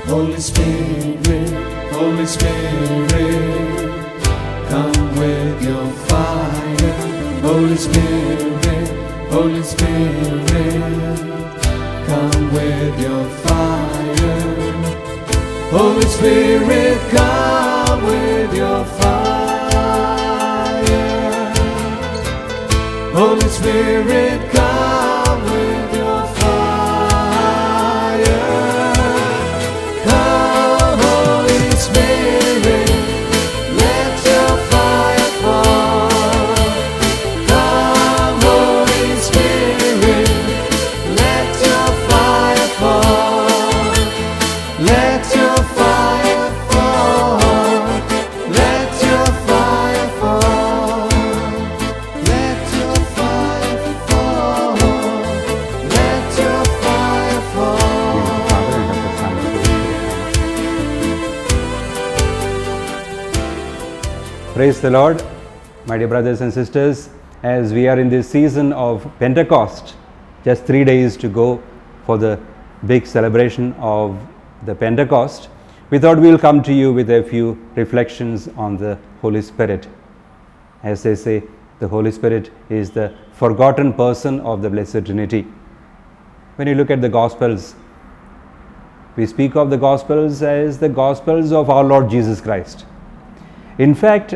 Holy Spirit, Holy Spirit, come with your fire. Holy Spirit, Holy Spirit, come with your fire. Holy Spirit, come with your fire. Holy Spirit, come with your fire. Come, Holy Spirit, let your fire fall. Come, Holy Spirit, let your fire fall. Let your fire fall. Let your fire fall. Let your fire fall. Let your fire fall. Praise the Lord, my dear brothers and sisters, as we are in this season of Pentecost, just 3 days to go for the big celebration of the Pentecost, we thought we'll come to you with a few reflections on the Holy Spirit. As they say, the Holy Spirit is the forgotten person of the Blessed Trinity. When you look at the Gospels, we speak of the Gospels as the Gospels of our Lord Jesus Christ. In fact,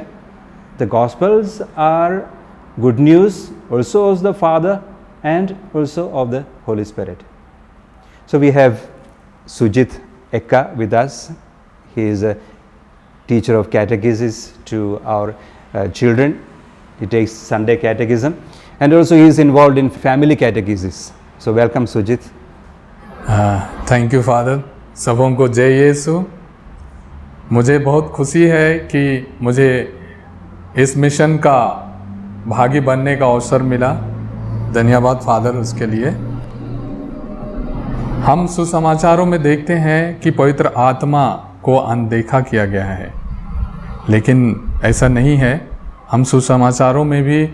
the Gospels are good news also of the Father and also of the Holy Spirit. So we have Sujit Ekka with us. He is a teacher of catechesis to our children. He takes Sunday catechism and also he is involved in family catechesis. So welcome Sujit. Thank you father. सबों को जय यीशु। मुझे बहुत खुशी है कि मुझे इस मिशन का भागी बनने का अवसर मिला। धन्यवाद फादर उसके लिए। हम सुसमाचारों में देखते हैं कि पवित्र आत्मा को अनदेखा किया गया है, लेकिन ऐसा नहीं है। हम सुसमाचारों में भी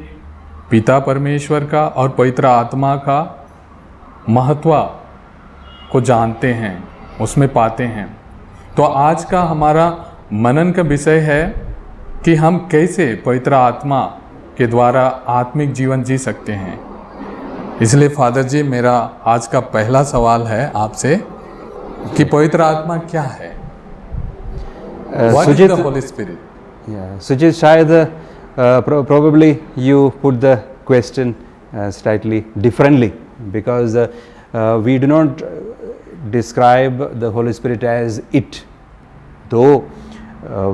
पिता परमेश्वर का और पवित्र आत्मा का महत्व को जानते हैं, उसमें पाते हैं। तो आज का हमारा मनन का विषय है कि हम कैसे पवित्र आत्मा के द्वारा आत्मिक जीवन जी सकते हैं। इसलिए फादर जी, मेरा आज का पहला सवाल है आपसे कि पवित्र आत्मा क्या है? What is the Holy Spirit? Yeah, Sujit, शायद probably you put the question slightly differently because we do not describe the Holy Spirit as it, though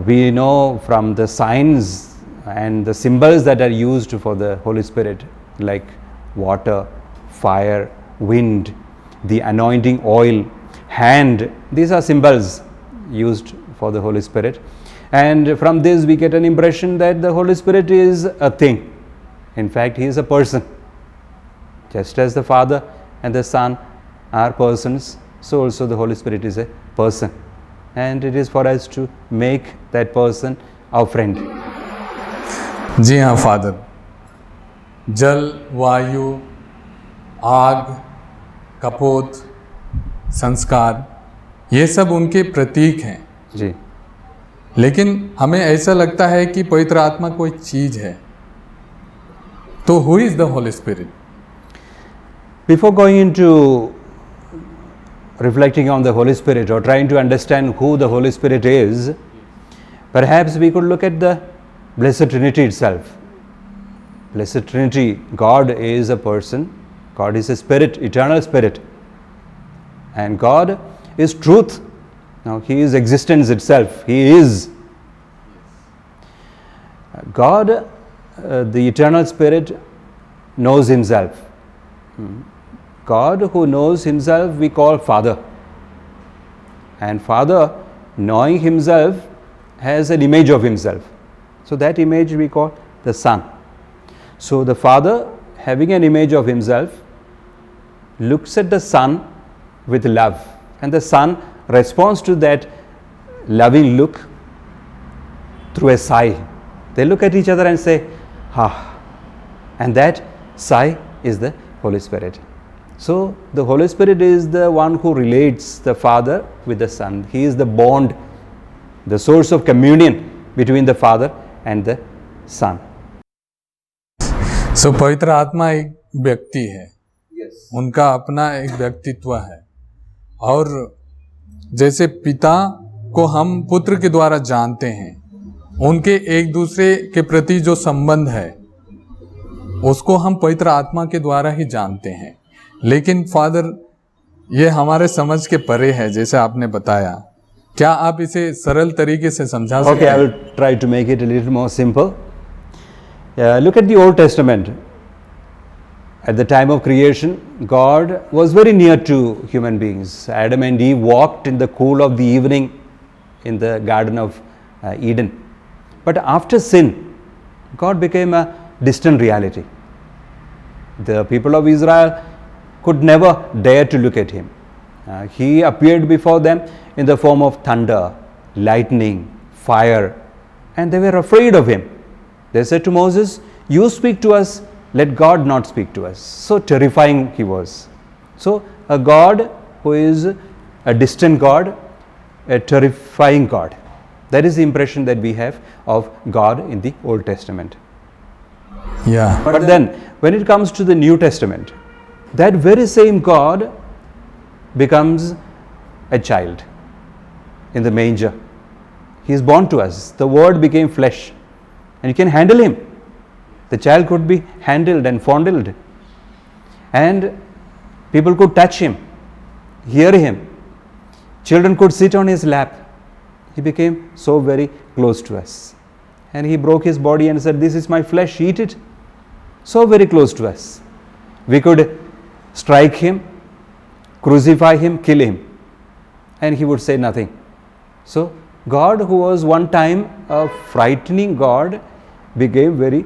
we know from the signs and the symbols that are used for the Holy Spirit, like water, fire, wind, the anointing oil, hand. These are symbols used for the Holy Spirit, and from this we get an impression that the Holy Spirit is a thing. In fact, he is a person. Just as the Father and the Son are persons, so also the Holy Spirit is a person, and it is for us to make that person our friend. जी हाँ father, जल, वायु, आग, कपोत, संस्कार, ये सब उनके प्रतीक हैं जी। लेकिन हमें ऐसा लगता है कि पवित्र आत्मा कोई चीज है। तो who is the holy spirit? Before going into reflecting on the Holy Spirit or trying to understand who the Holy Spirit is, perhaps we could look at the Blessed Trinity itself. Blessed Trinity, God is a person, God is a spirit, eternal spirit, and God is truth. Now he is existence itself, he is. God, the eternal spirit, knows himself. God who knows himself we call Father, and Father knowing himself has an image of himself, so that image we call the Son. So the Father, having an image of himself, looks at the Son with love, and the Son responds to that loving look through a sigh. They look at each other and say, "Ha," and that sigh is the Holy Spirit. So the Holy Spirit is the one who relates the Father with the Son. He is the bond, the source of communion between the Father and the Son. सो पवित्र आत्मा एक व्यक्ति है, उनका अपना एक व्यक्तित्व है। और जैसे पिता को हम पुत्र के द्वारा जानते हैं, उनके एक दूसरे के प्रति जो संबंध है उसको हम पवित्र आत्मा के द्वारा ही जानते हैं। लेकिन फादर, ये हमारे समझ के परे है, जैसे आपने बताया। क्या आप इसे सरल तरीके से समझा सकते Okay, हैं? I will try to make it a little more simple. Look at the Old Testament. At the time of creation, God was very near to human beings. Adam and Eve walked in the cool of the evening in the Garden of Eden. But after sin, God became a distant reality. The people of Israel could never dare to look at him. He appeared before them in the form of thunder, lightning, fire, and they were afraid of him. They said to Moses, "You speak to us, let God not speak to us." So terrifying he was. So a God who is a distant God, a terrifying God. That is the impression that we have of God in the Old Testament. Yeah. But then when it comes to the New Testament, that very same God becomes a child in the manger. He is born to us. The Word became flesh, and you can handle him. The child could be handled and fondled, and people could touch him, hear him. Children could sit on his lap. He became so very close to us, and he broke his body and said, "This is my flesh, eat it." So very close to us. We could strike him, crucify him, kill him, and he would say nothing. So God, who was one time a frightening God, became very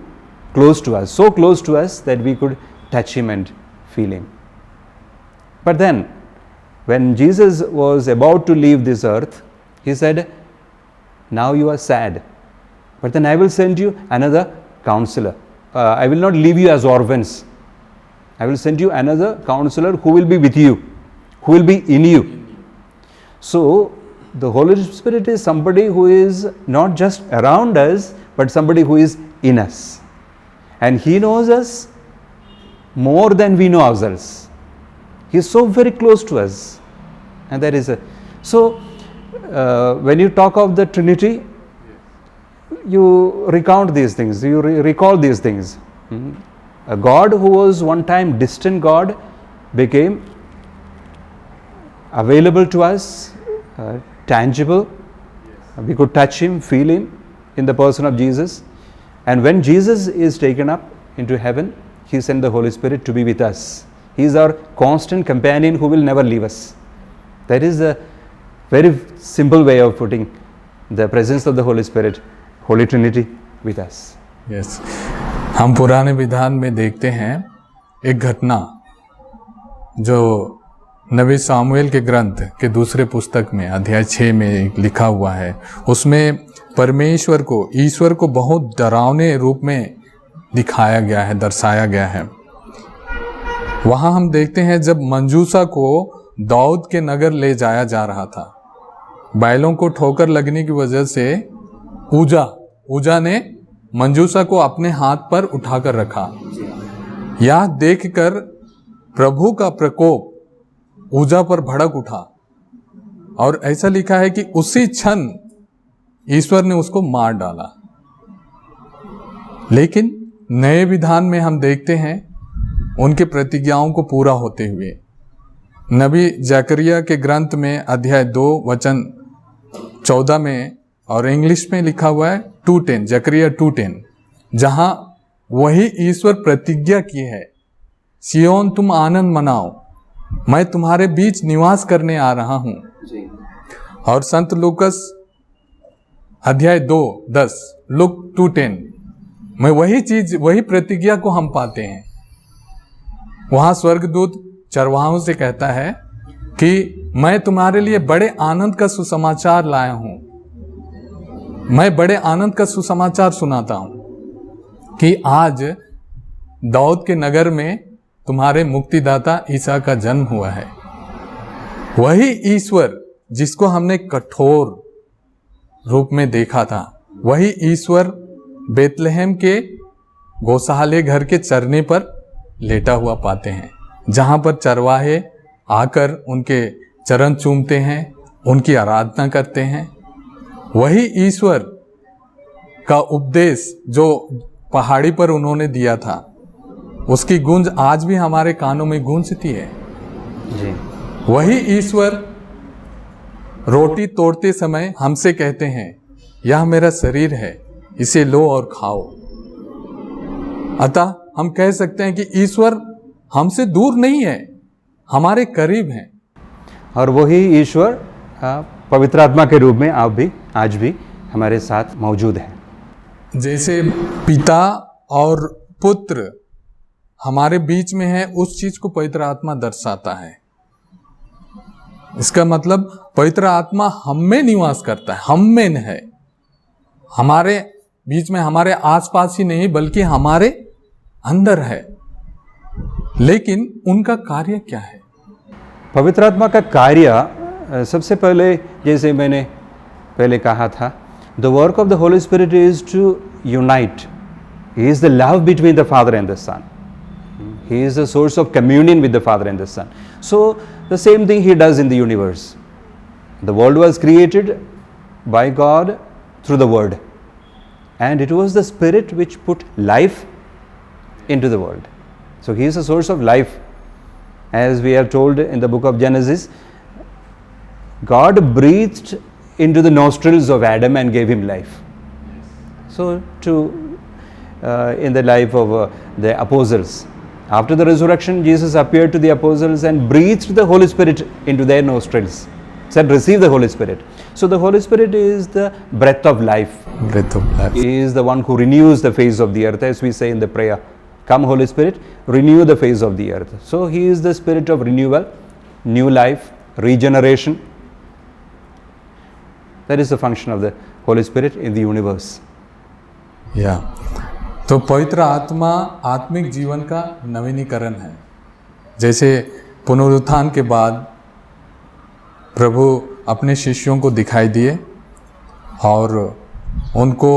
close to us, so close to us that we could touch him and feel him. But then when Jesus was about to leave this earth, he said, "Now you are sad, but then I will send you another counselor. I will not leave you as orphans. I will send you another counselor who will be with you, who will be in you." So the Holy Spirit is somebody who is not just around us, but somebody who is in us. And he knows us more than we know ourselves. He is so very close to us. And that is a... So when you talk of the Trinity, you recount these things, you recall these things. A God who was one time distant God became available to us, tangible. We could touch him, feel him in the person of Jesus. And when Jesus is taken up into heaven, he sent the Holy Spirit to be with us. He is our constant companion who will never leave us. That is a very simple way of putting the presence of the Holy Spirit, Holy Trinity with us. Yes, हम पुराने विधान में देखते हैं एक घटना जो नबी सामुएल के ग्रंथ के दूसरे पुस्तक में अध्याय 6 में लिखा हुआ है। उसमें परमेश्वर को, ईश्वर को बहुत डरावने रूप में दिखाया गया है, दर्शाया गया है। वहाँ हम देखते हैं जब मंजूसा को दाऊद के नगर ले जाया जा रहा था, बैलों को ठोकर लगने की वजह से ऊजा ने मंजूसा को अपने हाथ पर उठाकर रखा। यह देखकर प्रभु का प्रकोप ऊजा पर भड़क उठा, और ऐसा लिखा है कि उसी क्षण ईश्वर ने उसको मार डाला। लेकिन नए विधान में हम देखते हैं उनके प्रतिज्ञाओं को पूरा होते हुए। नबी जकरिया के ग्रंथ में अध्याय 2 वचन 14 में, और इंग्लिश में लिखा हुआ है 2:10, जकरिया 2:10, जहां वही ईश्वर प्रतिज्ञा की है, सियोन तुम आनंद मनाओ, मैं तुम्हारे बीच निवास करने आ रहा हूं। और संत लूकस अध्याय 2:10, लुक 2:10 में वही प्रतिज्ञा को हम पाते हैं। वहां स्वर्गदूत चरवाहों से कहता है कि मैं तुम्हारे लिए बड़े आनंद का सुसमाचार लाया हूं, मैं बड़े आनंद का सुसमाचार सुनाता हूं कि आज दाऊद के नगर में तुम्हारे मुक्तिदाता ईसा का जन्म हुआ है। वही ईश्वर जिसको हमने कठोर रूप में देखा था, वही ईश्वर बेतलहम के गौशाले घर के चरने पर लेटा हुआ पाते हैं, जहां पर चरवाहे आकर उनके चरण चूमते हैं, उनकी आराधना करते हैं। वही ईश्वर का उपदेश जो पहाड़ी पर उन्होंने दिया था, उसकी गूंज आज भी हमारे कानों में गूंजती है। जी। वही ईश्वर रोटी तोड़ते समय हमसे कहते हैं, यह मेरा शरीर है, इसे लो और खाओ। अतः हम कह सकते हैं कि ईश्वर हमसे दूर नहीं है, हमारे करीब हैं। और वही ईश्वर पवित्र आत्मा के रूप में आज भी हमारे साथ मौजूद है। जैसे पिता और पुत्र हमारे बीच में है, उस चीज को पवित्र आत्मा दर्शाता है। इसका मतलब पवित्र आत्मा हम में निवास करता है, हम में है, हमारे बीच में, हमारे आसपास ही नहीं बल्कि हमारे अंदर है। लेकिन उनका कार्य क्या है? पवित्र आत्मा का कार्य सबसे पहले, जैसे मैंने पहले कहा था, the work of the holy spirit is to unite. He is the love between the father and the son. He is the source of communion with the Father and the Son. So the same thing He does in the universe. The world was created by God through the Word, and it was the Spirit which put life into the world. So He is the source of life. As we are told in the book of Genesis, God breathed into the nostrils of Adam and gave him life. So in the life of the apostles, after the resurrection, Jesus appeared to the apostles and breathed the Holy Spirit into their nostrils. Said, receive the Holy Spirit. So the Holy Spirit is the breath of life. Breath of life. He is the one who renews the face of the earth, as we say in the prayer. Come, Holy Spirit, renew the face of the earth. So He is the Spirit of renewal, new life, regeneration. That is the function of the Holy Spirit in the universe. या तो पवित्र आत्मा आत्मिक जीवन का नवीनीकरण है। जैसे पुनरुत्थान के बाद प्रभु अपने शिष्यों को दिखाई दिए और उनको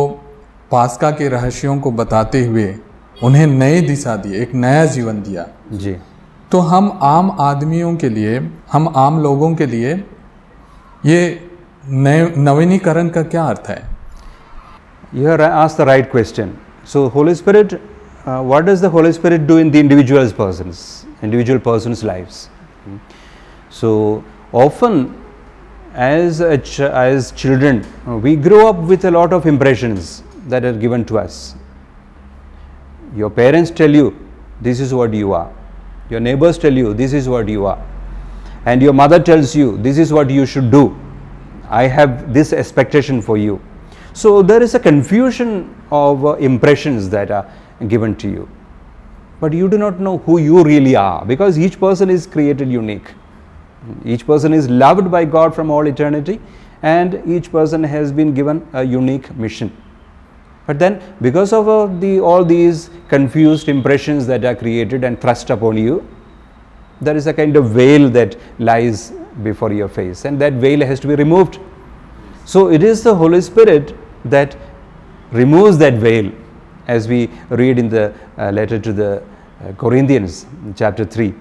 पास्का के रहस्यों को बताते हुए उन्हें नई दिशा दी, एक नया जीवन दिया। जी। तो हम आम आदमियों के लिए, हम आम लोगों के लिए ये नवीनीकरण का क्या अर्थ है? You have asked the right question. So Holy Spirit, what does the Holy Spirit do in the individual person's lives? So often as children, we grow up with a lot of impressions that are given to us. Your parents tell you, this is what you are. Your neighbors tell you, this is what you are. And your mother tells you, this is what you should do. I have this expectation for you. So there is a confusion of impressions that are given to you. But you do not know who you really are, because each person is created unique. Each person is loved by God from all eternity, and each person has been given a unique mission. But then because of all these confused impressions that are created and thrust upon you, there is a kind of veil that lies before your face, and that veil has to be removed. So it is the Holy Spirit that removes that veil, as we read in the letter to the Corinthians, chapter 3,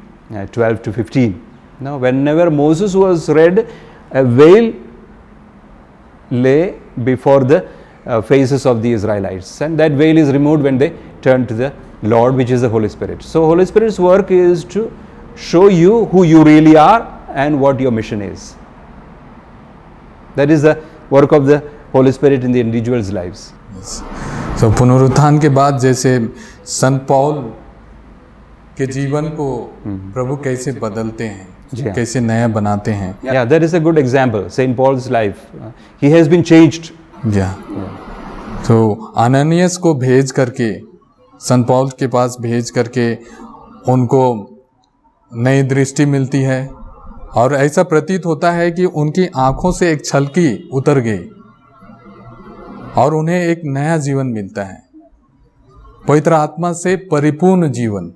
12 to 15. Now, whenever Moses was read, a veil lay before the faces of the Israelites, and that veil is removed when they turn to the Lord, which is the Holy Spirit. So Holy Spirit's work is to show you who you really are and what your mission is. That is the work of the Holy Spirit in the individual's lives. तो पुनरुत्थान के बाद जैसे संत पौल के जीवन को प्रभु कैसे बदलते हैं, कैसे नया बनाते हैं. Yeah, that is a good example. Saint Paul's life. He has been changed. Yeah. तो अननियस को भेज करके, संत पौल के पास भेज करके उनको नई दृष्टि मिलती है, और ऐसा प्रतीत होता है कि उनकी आंखों से एक छलकी उतर गई और उन्हें एक नया जीवन मिलता है, पवित्र आत्मा से परिपूर्ण जीवन.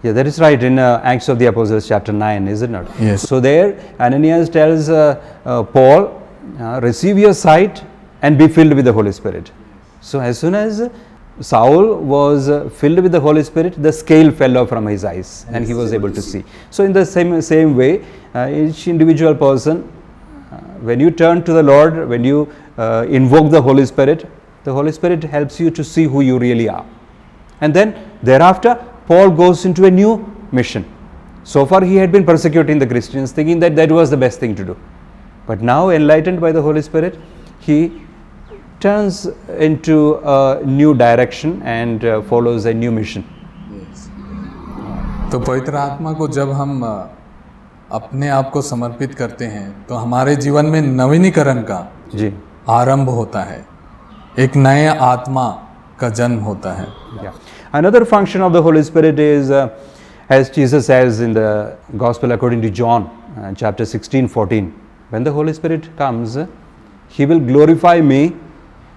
Yeah, that is right in Acts of the Apostles chapter 9, is it not? Yes. So there Ananias tells Paul, receive your sight and be filled with the Holy Spirit. So as soon as Saul was filled with the Holy Spirit, the scale fell off from his eyes and he was able to see. So in the same way, each individual person, when you turn to the Lord, when you invoke the Holy Spirit helps you to see who you really are. And then thereafter, Paul goes into a new mission. So far he had been persecuting the Christians, thinking that that was the best thing to do. But now, enlightened by the Holy Spirit, he turns into a new direction and follows a new mission. तो पवित्र आत्मा को जब हम अपने आप को समर्पित करते हैं तो हमारे जीवन में नवीनीकरण का जी आरंभ होता है, एक नए आत्मा का जन्म होता है. Yeah. Another function of the Holy Spirit is, as Jesus says in the Gospel according to John, chapter 16:14, when the Holy Spirit comes, He will glorify me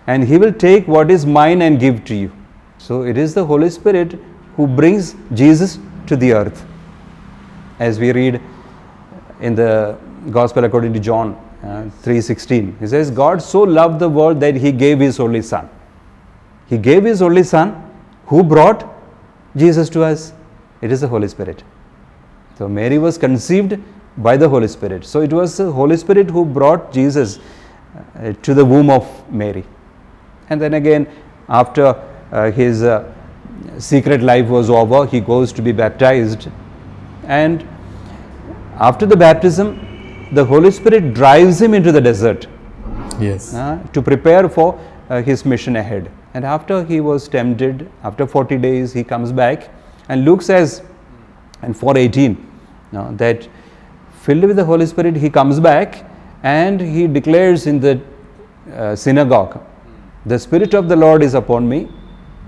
and He will take what is mine and give to you. So it is the Holy Spirit who brings Jesus to the earth. As we read in the Gospel according to John 3:16, He says, God so loved the world that He gave His only Son. He gave His only Son. Who brought Jesus to us? It is the Holy Spirit. So Mary was conceived by the Holy Spirit. So it was the Holy Spirit who brought Jesus to the womb of Mary. And then again, after his secret life was over, he goes to be baptized. And after the baptism, the Holy Spirit drives him into the desert. Yes. To prepare for his mission ahead. And after he was tempted, after 40 days, he comes back, and Luke says in 4:18 that filled with the Holy Spirit, he comes back and he declares in the synagogue, the Spirit of the Lord is upon me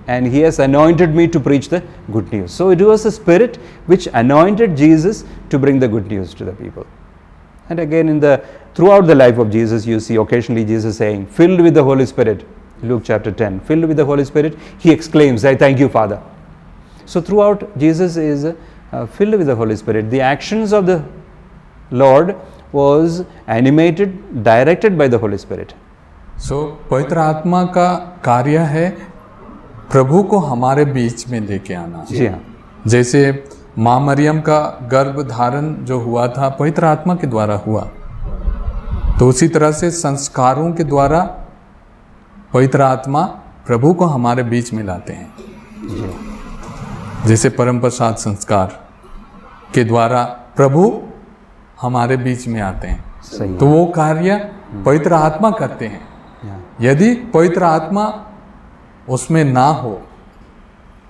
and He has anointed me to preach the good news. So it was the Spirit which anointed Jesus to bring the good news to the people. And again, throughout the life of Jesus, you see occasionally Jesus saying, filled with the Holy Spirit. Luke chapter 10, filled with the Holy Spirit, He exclaims, I thank you, Father. So throughout, Jesus is filled with the Holy Spirit. The actions of the Lord was animated, directed by the Holy Spirit. So पवित्र आत्मा का कार्य है प्रभु को हमारे बीच में लेके आना. जी हाँ. जैसे माँ मरियम का गर्भ धारण जो हुआ था पवित्र आत्मा के द्वारा हुआ, तो उसी तरह से संस्कारों के द्वारा पवित्र आत्मा प्रभु को हमारे बीच में लाते हैं. जैसे परम प्रसाद संस्कार के द्वारा प्रभु हमारे बीच में आते हैं. सही. तो वो कार्य पवित्र आत्मा करते हैं. यदि पवित्र आत्मा उसमें ना हो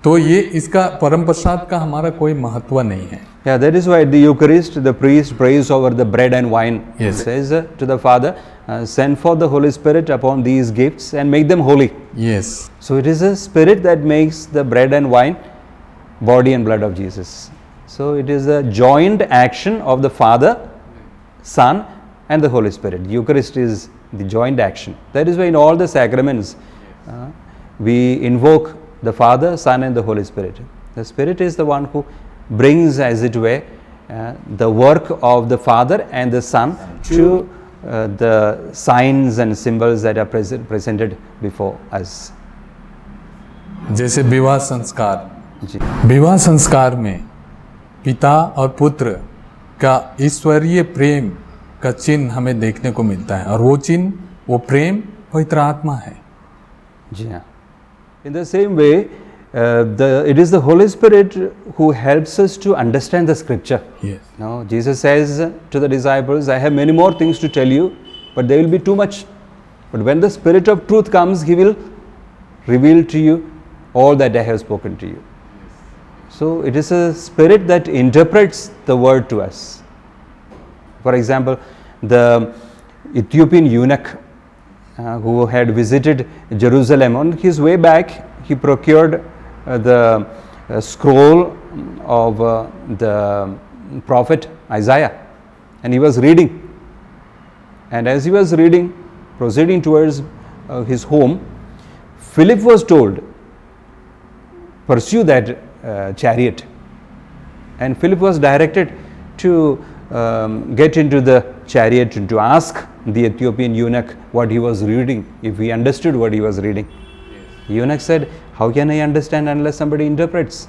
तो ये इसका परम प्रसाद का हमारा कोई महत्व नहीं है. Yeah, that is why the Eucharist, the priest prays over the bread and wine. Yes. He says to the Father, send forth the Holy Spirit upon these gifts and make them holy. Yes. So it is a Spirit that makes the bread and wine body and blood of Jesus. So it is a joint action of the Father, Son and the Holy Spirit. The Eucharist is the joint action. That is why in all the sacraments we invoke the Father, Son and the Holy Spirit. The Spirit is the one who brings, as it were, the work of the Father and the Son to the signs and symbols that are presented before us. जैसे विवाह संस्कार, जी. विवाह संस्कार में पिता और पुत्र का ईश्वरीय प्रेम का चिन्ह हमें देखने को मिलता है और वो चिन्ह, वो प्रेम पवित्र आत्मा है. जी हाँ. In the same way, it is the Holy Spirit who helps us to understand the Scripture. Yes. Now, Jesus says to the disciples, I have many more things to tell you, but they will be too much. But when the Spirit of truth comes, He will reveal to you all that I have spoken to you. So, it is a Spirit that interprets the word to us. For example, the Ethiopian eunuch who had visited Jerusalem, on his way back, he procured the scroll of the prophet Isaiah, and he was reading. And as he was reading, proceeding towards his home, Philip was told, pursue that chariot. And Philip was directed to get into the chariot and to ask the Ethiopian eunuch what he was reading, if he understood what he was reading. The eunuch said, "How can I understand unless somebody interprets?"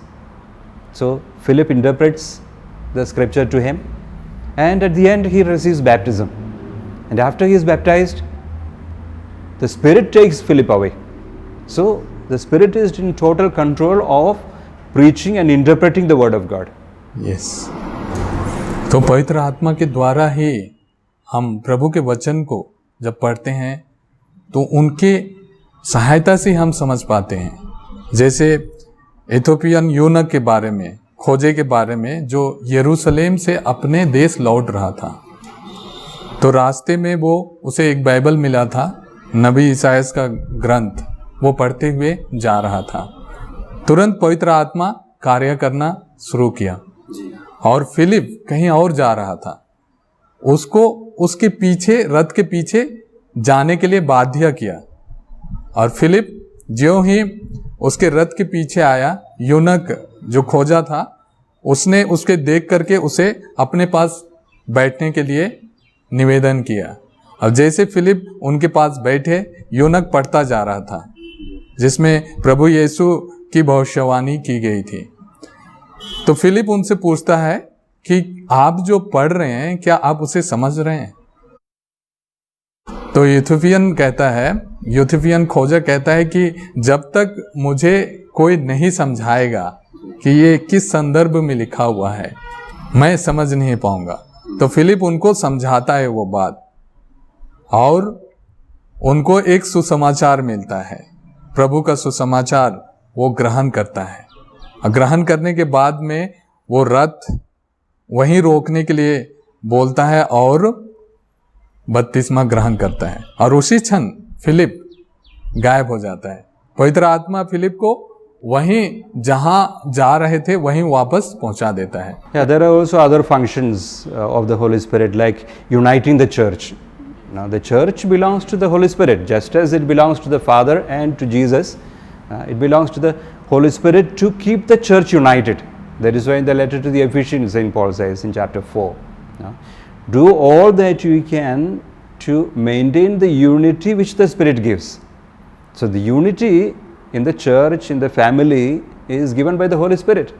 So Philip interprets the scripture to him, and at the end he receives baptism. And after he is baptized, the Spirit takes Philip away. So the Spirit is in total control of preaching and interpreting the word of God. Yes, तो पवित्र आत्मा के द्वारा ही हम प्रभु के वचन को जब पढ़ते हैं तो उनके सहायता से हम समझ पाते हैं। जैसे इथोपियन यूनक के बारे में, खोजे के बारे में, जो यरूशलेम से अपने देश लौट रहा था, तो रास्ते में वो उसे एक बाइबल मिला था, नबी ईसायास का ग्रंथ, वो पढ़ते हुए जा रहा था। तुरंत पवित्र आत्मा कार्य करना शुरू किया और फिलिप कहीं और जा रहा था, उसको उसके पीछे, रथ के पीछे जाने के लिए बाध्य किया। और फिलिप ज्यों ही उसके रथ के पीछे आया, यूनक जो खोजा था उसने उसके देख करके उसे अपने पास बैठने के लिए निवेदन किया। अब जैसे फिलिप उनके पास बैठे, यूनक पढ़ता जा रहा था जिसमें प्रभु यीशु की भविष्यवाणी की गई थी। तो फिलिप उनसे पूछता है कि आप जो पढ़ रहे हैं क्या आप उसे समझ रहे हैं? तो यूथियोपियन खोजा कहता है कि जब तक मुझे कोई नहीं समझाएगा कि ये किस संदर्भ में लिखा हुआ है, मैं समझ नहीं पाऊंगा। तो फिलिप उनको समझाता है वो बात, और उनको एक सुसमाचार मिलता है, प्रभु का सुसमाचार वो ग्रहण करता है। ग्रहण करने के बाद में वो रथ वहीं रोकने के लिए बोलता है और बपतिस्मा ग्रहण करता है, और उसी क्षण फिलिप गायब हो जाता है। पवित्र आत्मा फिलिप को वहीं जहां जा रहे थे वहीं वापस पहुंचा देता है। Yeah, there are also other functions of the Holy Spirit, like uniting the church. Now the church belongs to the Holy Spirit, just as it belongs to the Father and to Jesus. It belongs to the Holy Spirit to keep the church united. That is why in the letter to the Ephesians, St. Paul says in chapter 4, do all that you can to maintain the unity which the Spirit gives. So the unity in the church, in the family, is given by the Holy Spirit.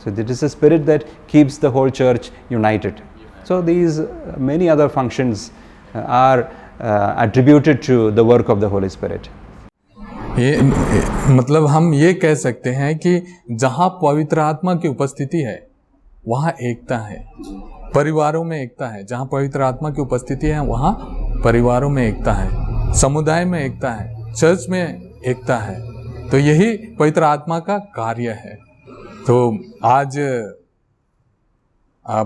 So it is the Spirit that keeps the whole church united. So these many other functions are attributed to the work of the Holy Spirit. ये मतलब हम ये कह सकते हैं कि जहाँ पवित्र आत्मा की उपस्थिति है वहाँ एकता है, परिवारों में एकता है। जहाँ पवित्र आत्मा की उपस्थिति है वहाँ परिवारों में एकता है, समुदाय में एकता है, चर्च में एकता है। तो यही पवित्र आत्मा का कार्य है। तो आज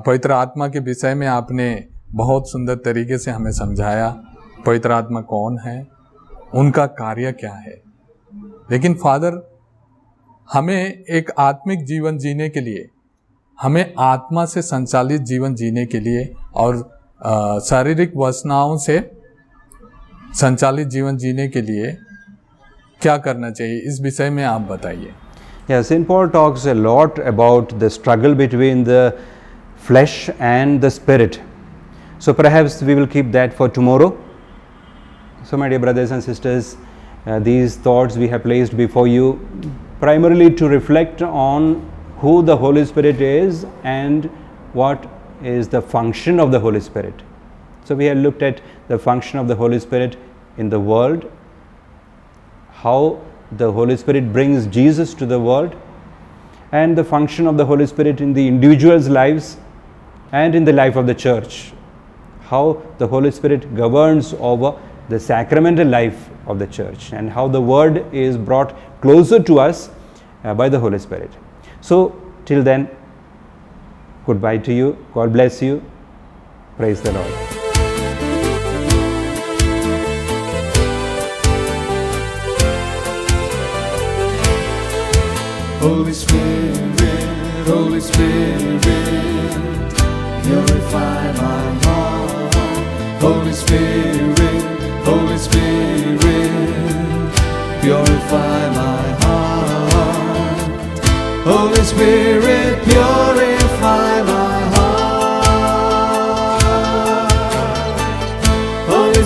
पवित्र आत्मा के विषय में आपने बहुत सुंदर तरीके से हमें समझाया, पवित्र आत्मा कौन है, उनका कार्य क्या है। लेकिन फादर, हमें एक आत्मिक जीवन जीने के लिए, हमें आत्मा से संचालित जीवन जीने के लिए और शारीरिक वासनाओं से संचालित जीवन जीने के लिए क्या करना चाहिए, इस विषय में आप बताइए। Yeah, St. Paul talks a lot about the struggle between the flesh and the spirit. So perhaps we will keep that for tomorrow. So my dear brothers and sisters, these thoughts we have placed before you primarily to reflect on who the Holy Spirit is and what is the function of the Holy Spirit. So we have looked at the function of the Holy Spirit in the world, how the Holy Spirit brings Jesus to the world, and the function of the Holy Spirit in the individual's lives and in the life of the church, how the Holy Spirit governs over the sacramental life of the church, and how the word is brought closer to us by the Holy Spirit. So till then, goodbye to you. God bless you. Praise the Lord. Holy Spirit, Holy Spirit, purify my heart. Holy Spirit, Holy Spirit, purify my heart. Holy Spirit, purify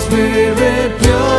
Spirit, pure